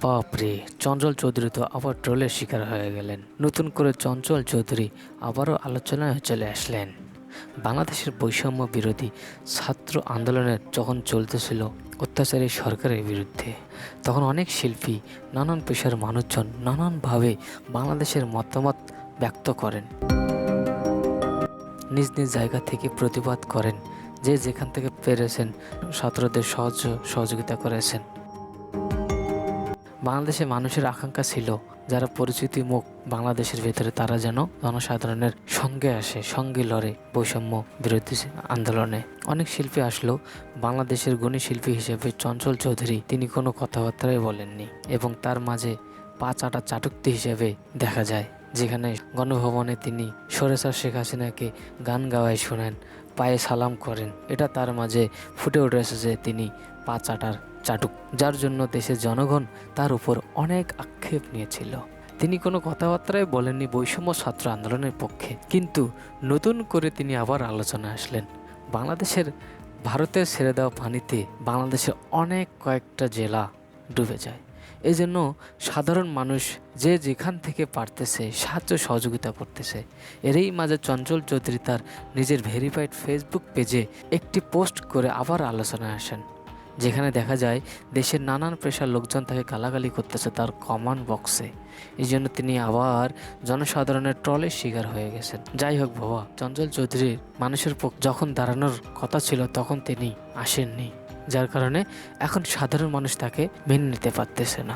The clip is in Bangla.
বাপরে, চঞ্চল চৌধুরী তো আবার ট্রোলের শিকার হয়ে গেলেন। নতুন করে চঞ্চল চৌধুরী আবারও আলোচনায় চলে আসলেন। বাংলাদেশের বৈষম্য বিরোধী ছাত্র আন্দোলনের যখন চলতেছিল অত্যাচারী সরকারের বিরুদ্ধে, তখন অনেক শিল্পী, নানান পেশার মানুষজন নানানভাবে বাংলাদেশের মতামত ব্যক্ত করেন, নিজ নিজ জায়গা থেকে প্রতিবাদ করেন, যে যেখান থেকে পেরেছেন ছাত্রদের সহযোগিতা করেছেন। বাংলাদেশে মানুষের আকাঙ্ক্ষা ছিল যারা পরিচিতি মুখ বাংলাদেশের ভেতরে তারা যেন জনসাধারণের সঙ্গে আসে, সঙ্গে লড়ে বৈষম্য বিরোধী আন্দোলনে। অনেক শিল্পী আসলেও বাংলাদেশের গুণী শিল্পী হিসেবে চঞ্চল চৌধুরী তিনি কোনো কথাবার্তাই বলেননি এবং তার মাঝে পা চাটা চাটুক্তি হিসেবে দেখা যায়, যেখানে গণভবনে তিনি স্বৈরাচার শেখ হাসিনাকে গান গাওয়ায় শোনেন, পায়ে সালাম করেন। এটা তার মাঝে ফুটে উঠেছে যে তিনি পা চাটার চাটুক, যার জন্য দেশের জনগণ তার উপর অনেক আক্ষেপ নিয়েছিল। তিনি কোনো কথাবার্তায় বলেননি বৈষম্য ছাত্র আন্দোলনের পক্ষে, কিন্তু নতুন করে তিনি আবার আলোচনায় আসলেন। বাংলাদেশের ভারতের ছেড়ে দেওয়া পানিতে বাংলাদেশের অনেক কয়েকটা জেলা ডুবে যায়। এই জন্য সাধারণ মানুষ যে যেখান থেকে পারতেছে সাহায্য সহযোগিতা করতেছে। এরই মাঝে চঞ্চল চৌধুরী তার নিজের ভেরিফাইড ফেসবুক পেজে একটি পোস্ট করে আবার আলোচনায় আসেন, যেখানে দেখা যায় দেশের নানান পেশার লোকজন তাকে গালাগালি করতেছে তার কমেন্ট বক্সে। এই জন্য তিনি আবার জনসাধারণের ট্রলের শিকার হয়ে গেছেন। যাই হোক বাবা, চঞ্চল চৌধুরীর মানুষের পক্ষে যখন দাঁড়ানোর কথা ছিল তখন তিনি আসেননি, যার কারণে এখন সাধারণ মানুষ তাকে মেনে নিতে পারতেছে না।